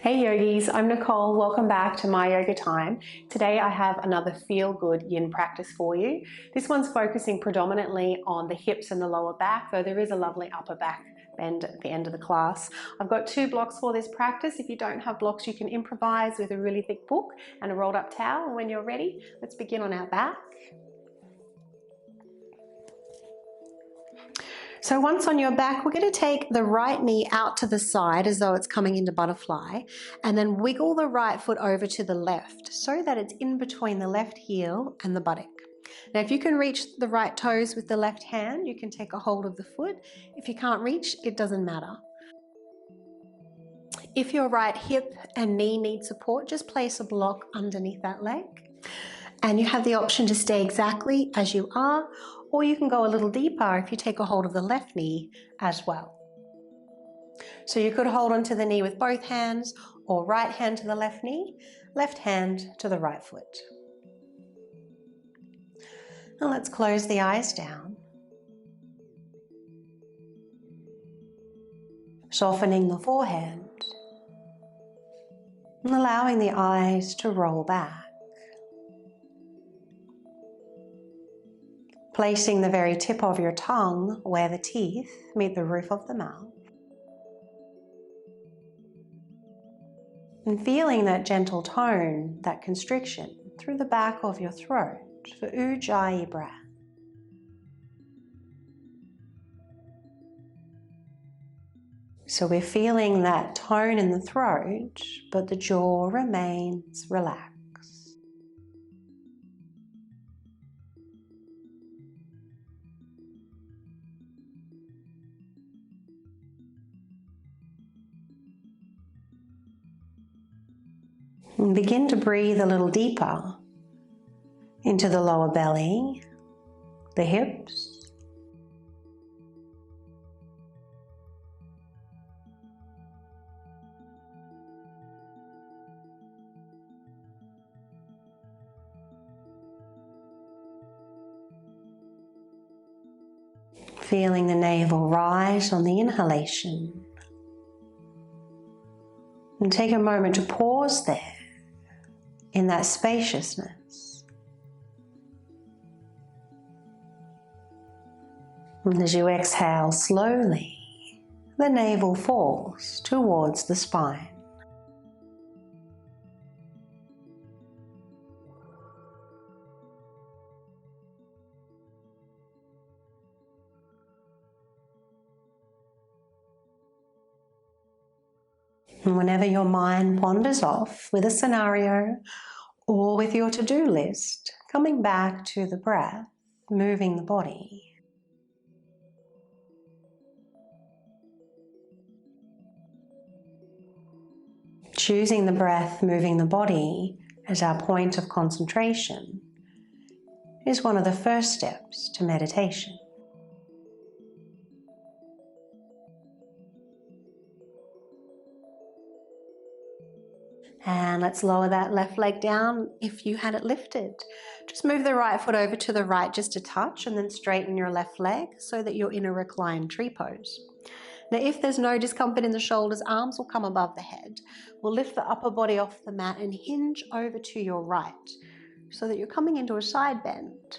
Hey yogis, I'm Nicole. Welcome back to my yoga time. Today I have another feel-good yin practice for you. This one's focusing predominantly on the hips and the lower back, though there is a lovely upper back bend at the end of the class. I've got 2 blocks for this practice. If you don't have blocks, you can improvise with a really thick book and a rolled up towel. And when you're ready, let's begin on our back. So once on your back, we're going to take the right knee out to the side as though it's coming into butterfly, and then wiggle the right foot over to the left so that it's in between the left heel and the buttock. Now, if you can reach the right toes with the left hand, you can take a hold of the foot. If you can't reach, it doesn't matter. If your right hip and knee need support, just place a block underneath that leg. And you have the option to stay exactly as you are, or you can go a little deeper if you take a hold of the left knee as well. So you could hold onto the knee with both hands, or right hand to the left knee, left hand to the right foot. And let's close the eyes down. Softening the forehead and allowing the eyes to roll back. Placing the very tip of your tongue where the teeth meet the roof of the mouth. And feeling that gentle tone, that constriction through the back of your throat for Ujjayi breath. So we're feeling that tone in the throat, but the jaw remains relaxed. And begin to breathe a little deeper into the lower belly, the hips, feeling the navel rise on the inhalation. And take a moment to pause there in that spaciousness. And as you exhale slowly, the navel falls towards the spine. And whenever your mind wanders off with a scenario or with your to-do list, coming back to the breath, moving the body. Choosing the breath, moving the body as our point of concentration is one of the first steps to meditation. And let's lower that left leg down if you had it lifted. Just move the right foot over to the right just a touch and then straighten your left leg so that you're in a reclined tree pose. Now, if there's no discomfort in the shoulders, arms will come above the head. We'll lift the upper body off the mat and hinge over to your right so that you're coming into a side bend.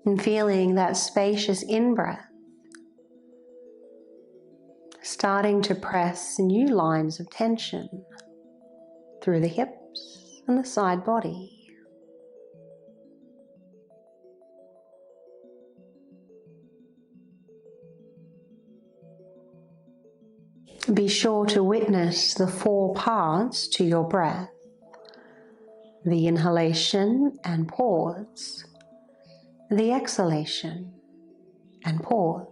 And feeling that spacious in-breath, starting to press new lines of tension through the hips and the side body. Be sure to witness the 4 parts to your breath: the inhalation and pause, the exhalation and pause.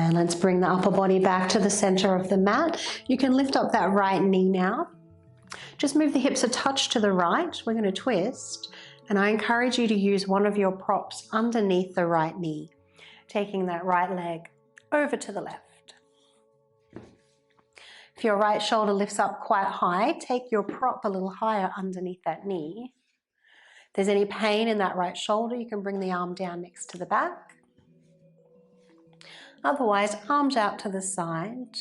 And let's bring the upper body back to the center of the mat. You can lift up that right knee now. Just move the hips a touch to the right. We're going to twist. And I encourage you to use one of your props underneath the right knee, taking that right leg over to the left. If your right shoulder lifts up quite high, take your prop a little higher underneath that knee. If there's any pain in that right shoulder, you can bring the arm down next to the back. Otherwise, arms out to the side,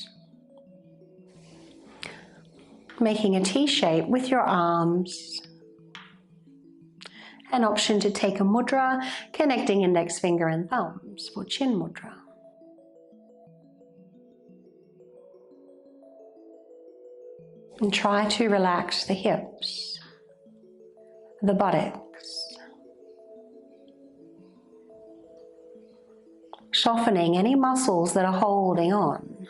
making a T shape with your arms. An option to take a mudra, connecting index finger and thumbs for chin mudra. And try to relax the hips, the buttocks, softening any muscles that are holding on.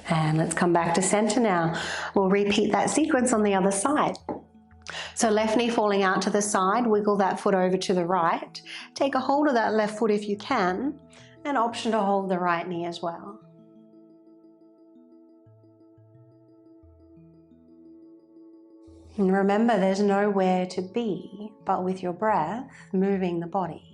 And let's come back to center now. We'll repeat that sequence on the other side. So left knee falling out to the side, wiggle that foot over to the right. Take a hold of that left foot if you can, an option to hold the right knee as well. And remember, there's nowhere to be but with your breath moving the body.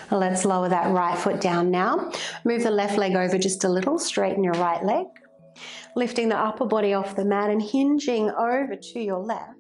Let's lower that right foot down now. Move the left leg over just a little, straighten your right leg. Lifting the upper body off the mat and hinging over to your left.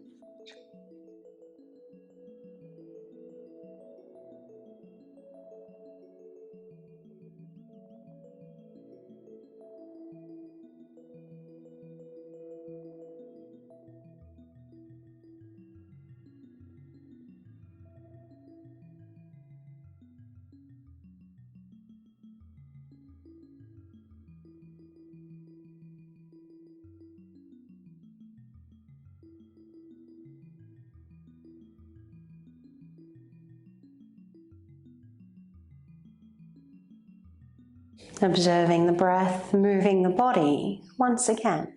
Observing the breath, moving the body once again.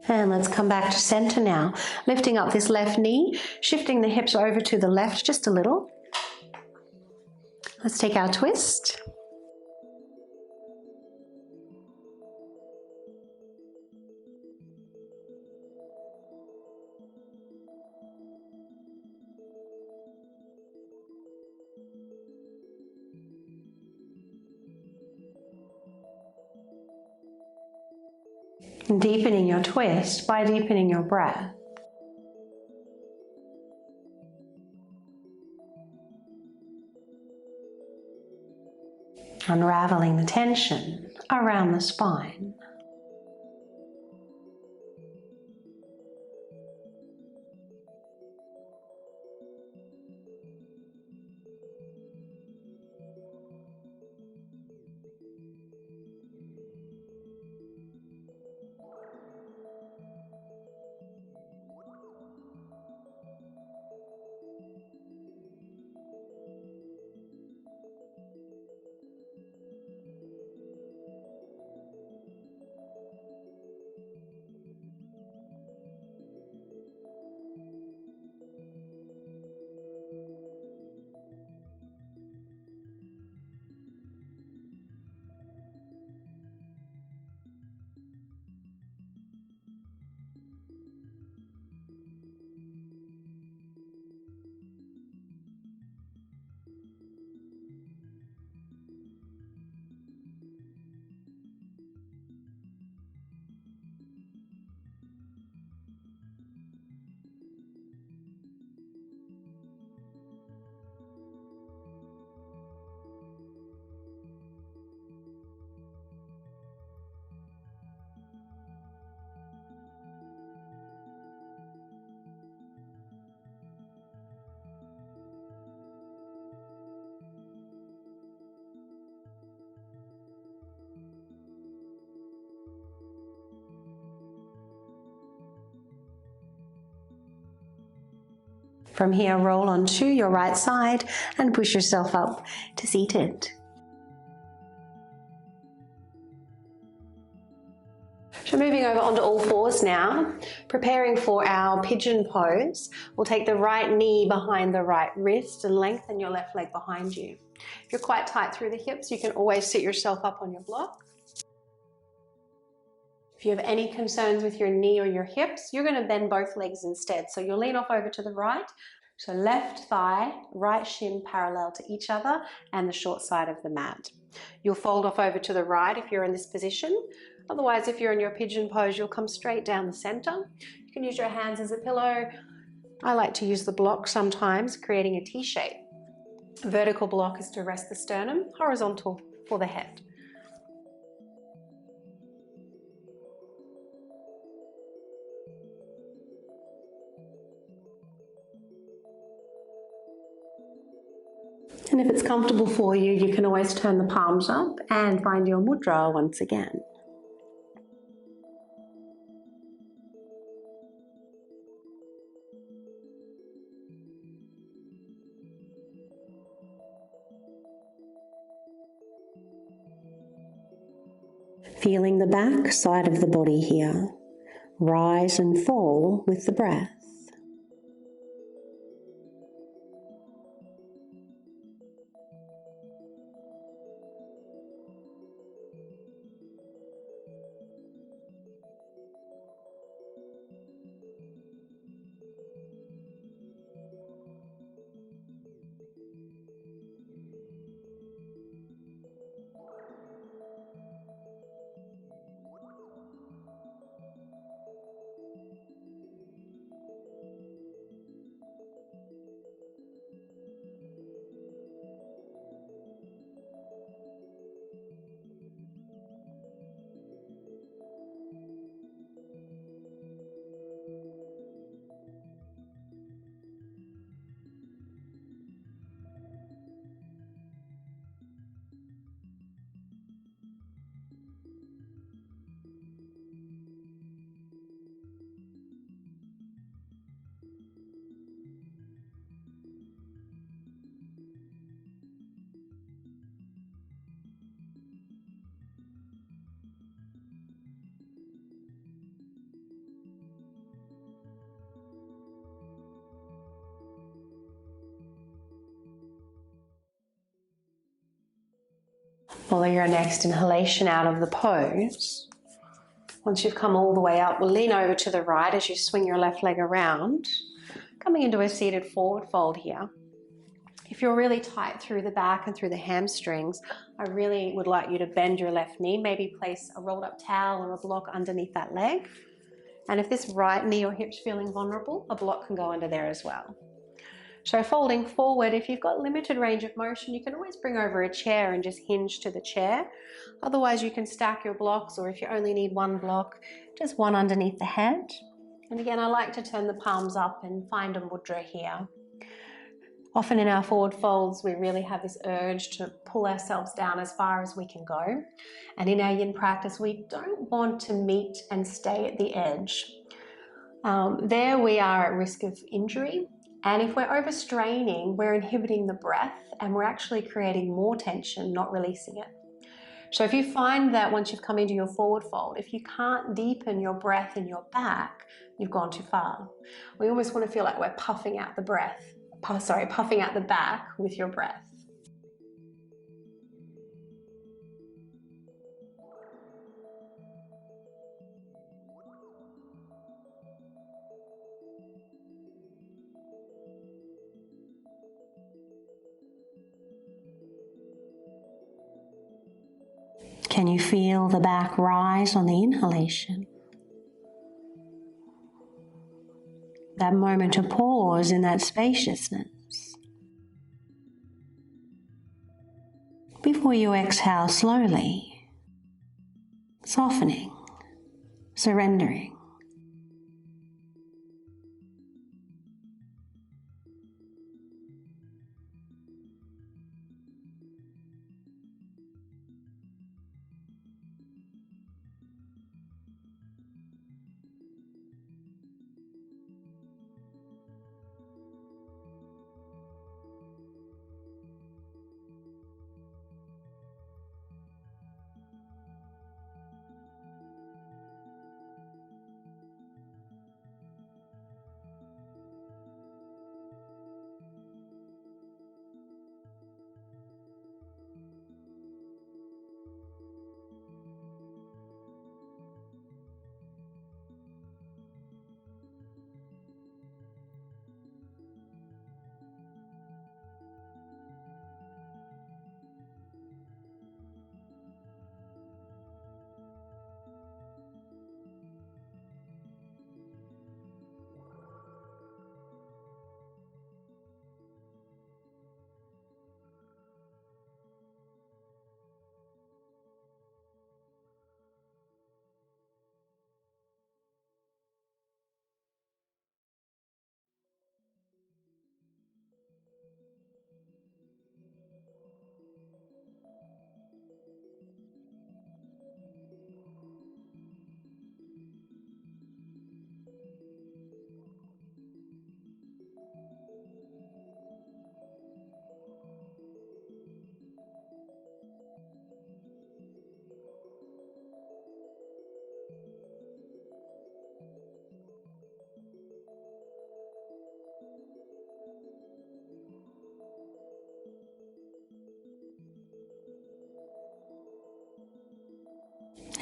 And let's come back to center now. Lifting up this left knee, shifting the hips over to the left just a little. Let's take our twist. Deepening your twist by deepening your breath. Unraveling the tension around the spine. From here, roll onto your right side and push yourself up to seated. So moving over onto all fours now, preparing for our pigeon pose. We'll take the right knee behind the right wrist and lengthen your left leg behind you. If you're quite tight through the hips, you can always sit yourself up on your block. If you have any concerns with your knee or your hips, you're going to bend both legs instead. So you'll lean off over to the right, So left thigh, right shin parallel to each other and the short side of the mat. You'll fold off over to the right if you're in this position. Otherwise, if you're in your pigeon pose, you'll come straight down the center. You can use your hands as a pillow. I like to use the block sometimes, creating a T shape. Vertical block is to rest the sternum, horizontal for the head. And if it's comfortable for you, you can always turn the palms up and find your mudra once again. Feeling the back side of the body here. Rise and fall with the breath. Follow your next inhalation out of the pose. Once you've come all the way up, we'll lean over to the right as you swing your left leg around, coming into a seated forward fold here. If you're really tight through the back and through the hamstrings, I really would like you to bend your left knee, maybe place a rolled up towel or a block underneath that leg. And if this right knee or hip's feeling vulnerable, a block can go under there as well. So folding forward, if you've got limited range of motion, you can always bring over a chair and just hinge to the chair. Otherwise, you can stack your blocks, or if you only need one block, just one underneath the head. And again, I like to turn the palms up and find a mudra here. Often in our forward folds, we really have this urge to pull ourselves down as far as we can go. And in our yin practice, we don't want to meet and stay at the edge. There we are at risk of injury. And if we're overstraining, we're inhibiting the breath and we're actually creating more tension, not releasing it. So if you find that once you've come into your forward fold, if you can't deepen your breath in your back, you've gone too far. We almost want to feel like we're puffing out the puffing out the back with your breath. Can you feel the back rise on the inhalation? That moment to pause in that spaciousness before you exhale slowly, softening, surrendering.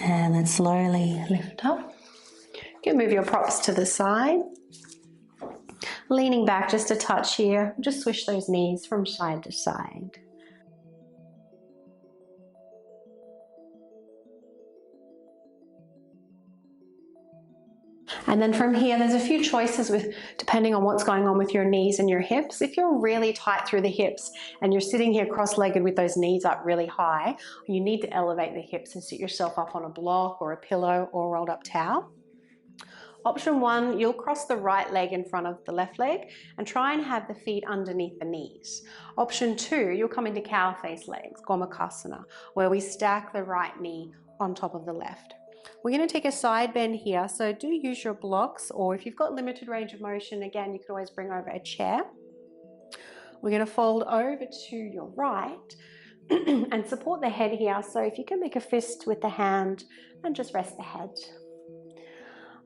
And then slowly lift up. You can move your props to the side. Leaning back just a touch here. Just swish those knees from side to side. And then from here, there's a few choices depending on what's going on with your knees and your hips. If you're really tight through the hips and you're sitting here cross-legged with those knees up really high, you need to elevate the hips and sit yourself up on a block or a pillow or a rolled up towel. Option 1, you'll cross the right leg in front of the left leg and try and have the feet underneath the knees. Option 2, you'll come into cow face legs, Gomukhasana, where we stack the right knee on top of the left. We're going to take a side bend here, so do use your blocks, or if you've got limited range of motion, again, you could always bring over a chair. We're going to fold over to your right and support the head here, so if you can make a fist with the hand and just rest the head.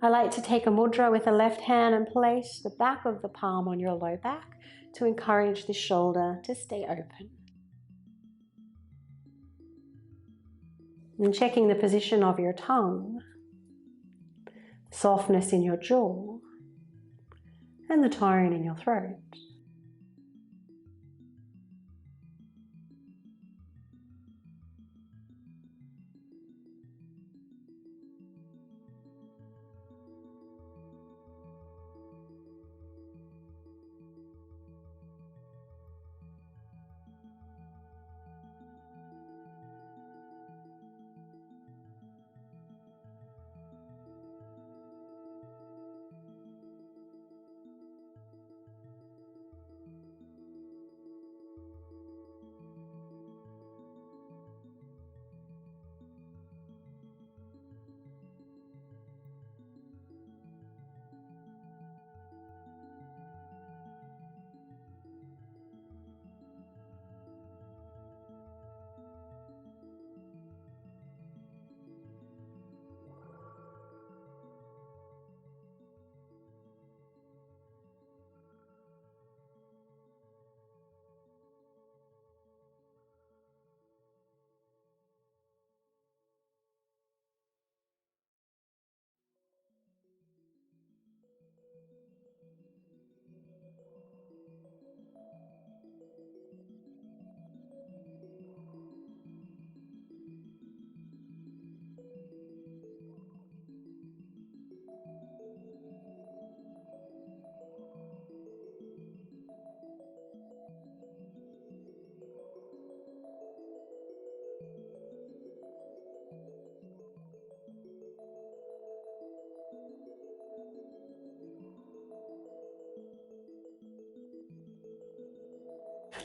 I like to take a mudra with the left hand and place the back of the palm on your low back to encourage the shoulder to stay open. And checking the position of your tongue, softness in your jaw, and the tone in your throat.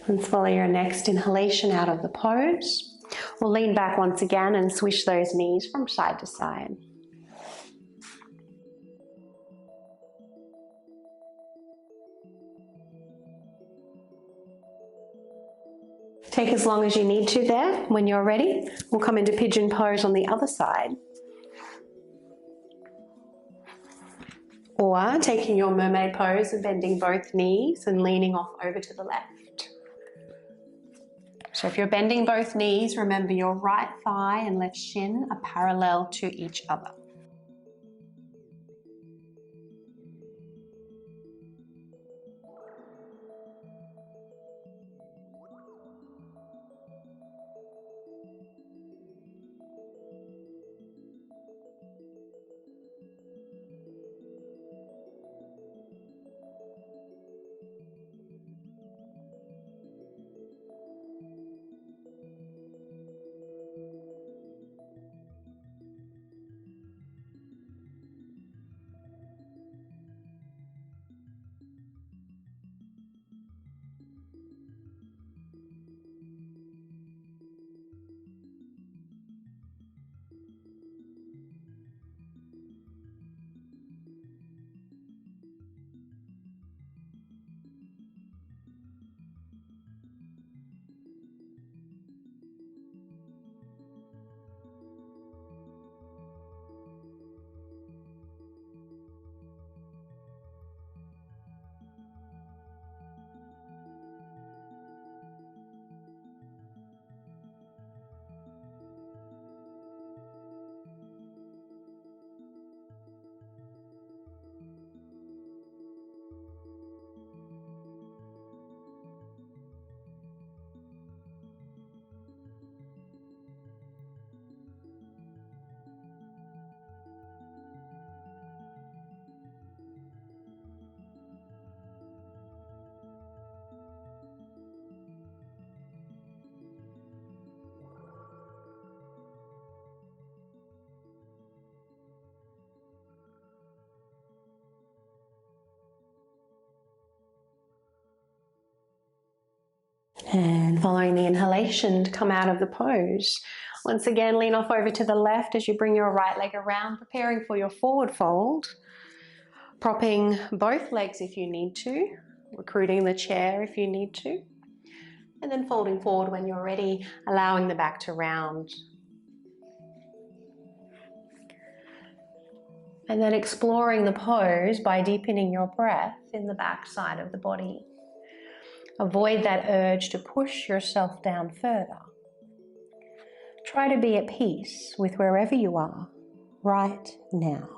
And follow your next inhalation out of the pose. We'll lean back once again and swish those knees from side to side. Take as long as you need to there. When you're ready, we'll come into pigeon pose on the other side. Or taking your mermaid pose and bending both knees and leaning off over to the left. So if you're bending both knees, remember your right thigh and left shin are parallel to each other. And following the inhalation to come out of the pose. Once again, lean off over to the left as you bring your right leg around, preparing for your forward fold. Propping both legs if you need to, recruiting the chair if you need to. And then folding forward when you're ready, allowing the back to round. And then exploring the pose by deepening your breath in the back side of the body. Avoid that urge to push yourself down further. Try to be at peace with wherever you are right now.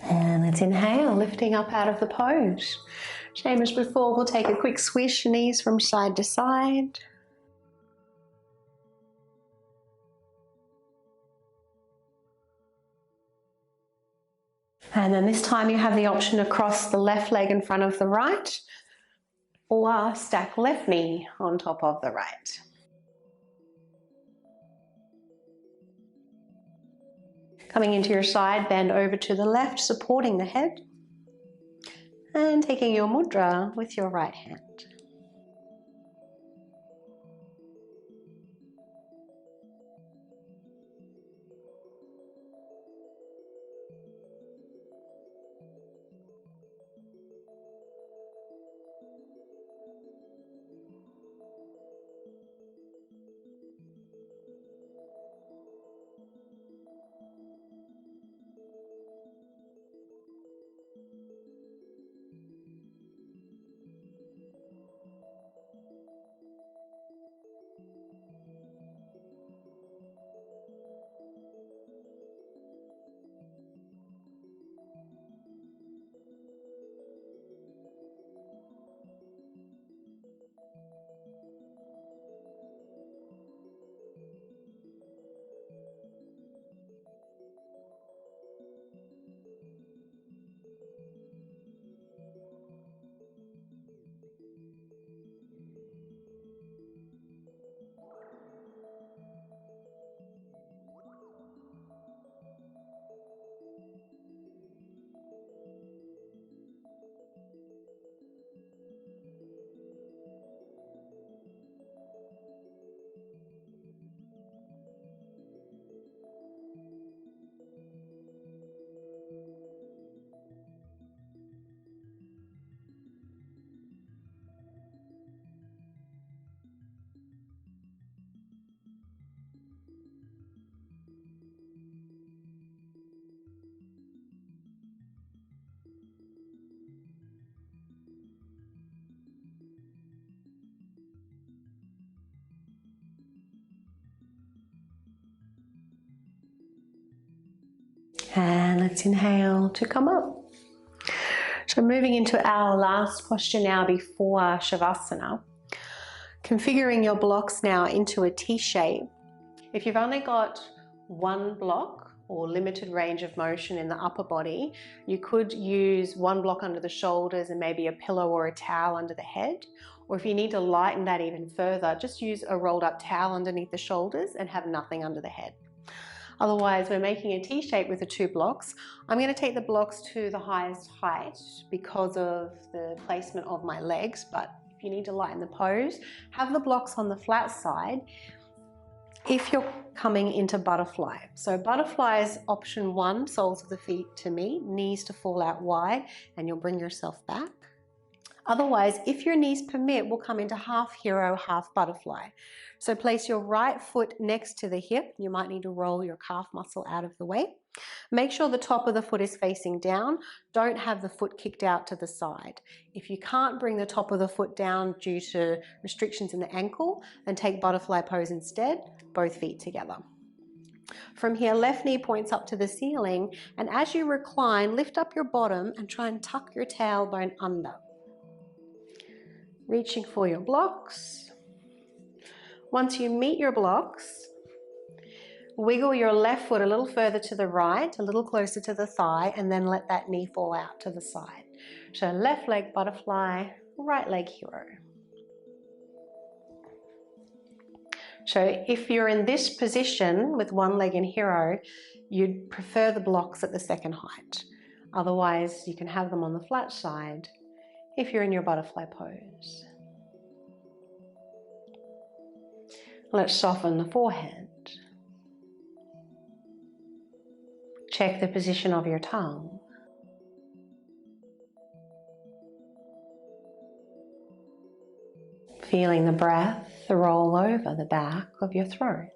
And let's inhale, lifting up out of the pose. Same as before, we'll take a quick swish, knees from side to side. And then this time you have the option to cross the left leg in front of the right, or stack left knee on top of the right. Coming into your side, bend over to the left, supporting the head. And taking your mudra with your right hand. And let's inhale to come up. So moving into our last posture now before Shavasana. Configuring your blocks now into a T shape. If you've only got one block or limited range of motion in the upper body, you could use one block under the shoulders and maybe a pillow or a towel under the head. Or if you need to lighten that even further, just use a rolled up towel underneath the shoulders and have nothing under the head. Otherwise, we're making a T shape with the two blocks. I'm going to take the blocks to the highest height because of the placement of my legs, but if you need to lighten the pose, have the blocks on the flat side if you're coming into butterfly. So butterfly is option 1, soles of the feet to meet, knees to fall out wide, and you'll bring yourself back. Otherwise, if your knees permit, we'll come into half hero, half butterfly. So place your right foot next to the hip. You might need to roll your calf muscle out of the way. Make sure the top of the foot is facing down. Don't have the foot kicked out to the side. If you can't bring the top of the foot down due to restrictions in the ankle, then take butterfly pose instead, both feet together. From here, left knee points up to the ceiling, and as you recline, lift up your bottom and try and tuck your tailbone under. Reaching for your blocks. Once you meet your blocks, wiggle your left foot a little further to the right, a little closer to the thigh, and then let that knee fall out to the side. So left leg butterfly, right leg hero. So if you're in this position with one leg in hero, you'd prefer the blocks at the second height. Otherwise, you can have them on the flat side if you're in your butterfly pose. Let's soften the forehead. Check the position of your tongue. Feeling the breath roll over the back of your throat.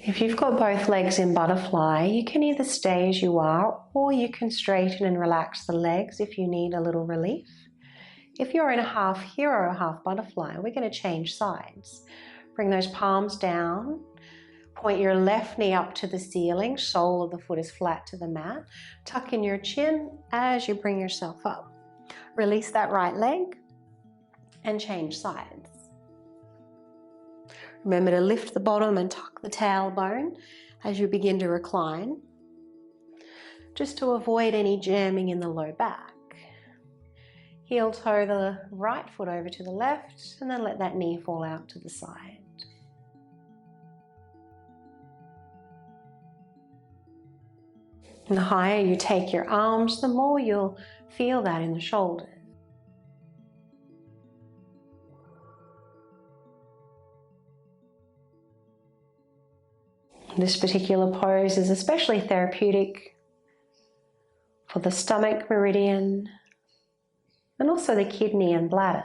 If you've got both legs in butterfly, you can either stay as you are, or you can straighten and relax the legs if you need a little relief. If you're in a half hero, half butterfly, we're going to change sides. Bring those palms down, point your left knee up to the ceiling, sole of the foot is flat to the mat. Tuck in your chin as you bring yourself up. Release that right leg and change sides. Remember to lift the bottom and tuck the tailbone as you begin to recline, just to avoid any jamming in the low back. Heel toe the right foot over to the left, and then let that knee fall out to the side. And the higher you take your arms, the more you'll feel that in the shoulders. This particular pose is especially therapeutic for the stomach meridian and also the kidney and bladder.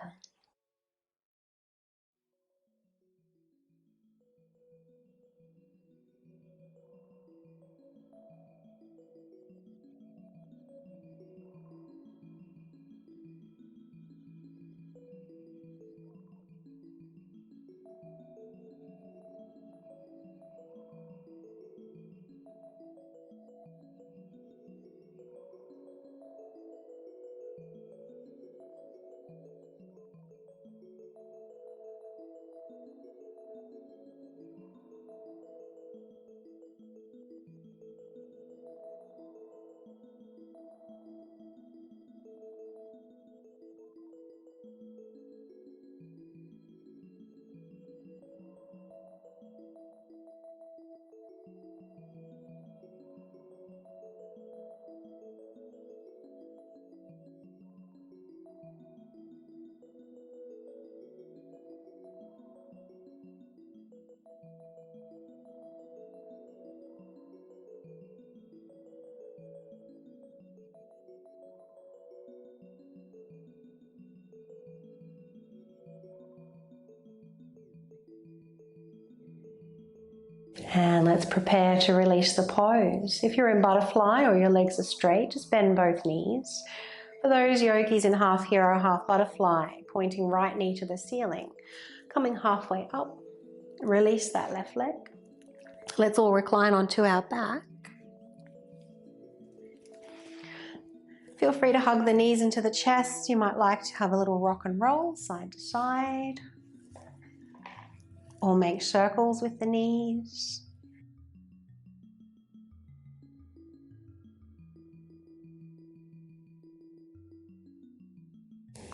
And let's prepare to release the pose. If you're in butterfly or your legs are straight, just bend both knees. For those yogis in half hero, half butterfly, pointing right knee to the ceiling, coming halfway up, release that left leg. Let's all recline onto our back. Feel free to hug the knees into the chest. You might like to have a little rock and roll side to side, or make circles with the knees.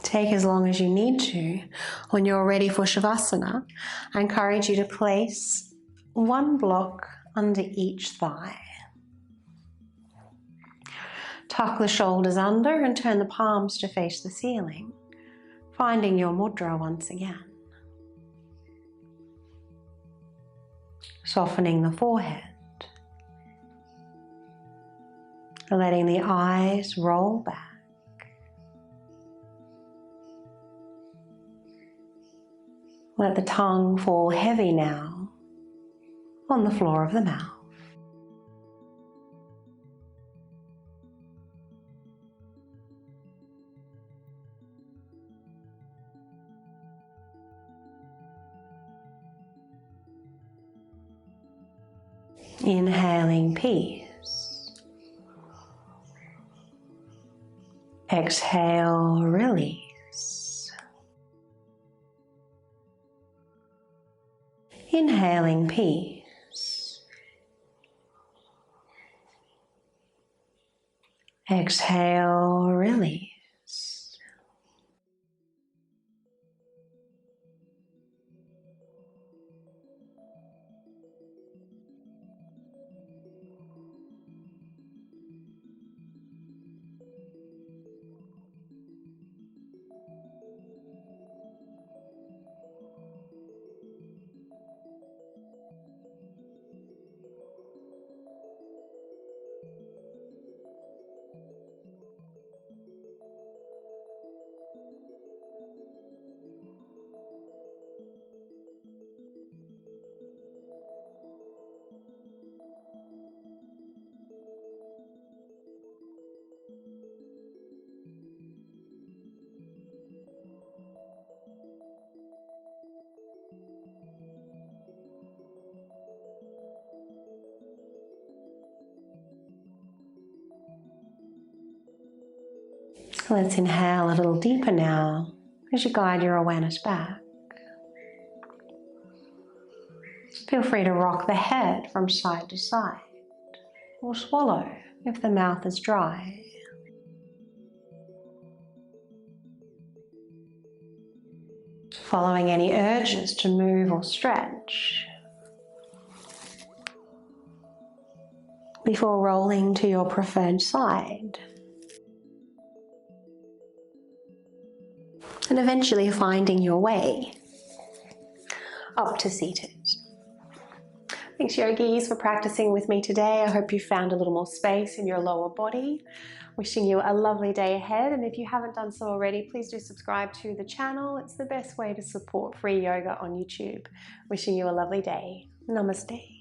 Take as long as you need to. When you're ready for Shavasana, I encourage you to place one block under each thigh. Tuck the shoulders under and turn the palms to face the ceiling, finding your mudra once again. Softening the forehead. Letting the eyes roll back. Let the tongue fall heavy now on the floor of the mouth. Inhaling peace. Exhale, release. Inhaling peace. Exhale, release. Let's inhale a little deeper now as you guide your awareness back. Feel free to rock the head from side to side, or swallow if the mouth is dry. Following any urges to move or stretch, before rolling to your preferred side, and eventually finding your way up to seated. Thanks, yogis, for practicing with me today. I hope you found a little more space in your lower body. Wishing you a lovely day ahead, and if you haven't done so already, please do subscribe to the channel. It's the best way to support free yoga on YouTube. Wishing you a lovely day. Namaste.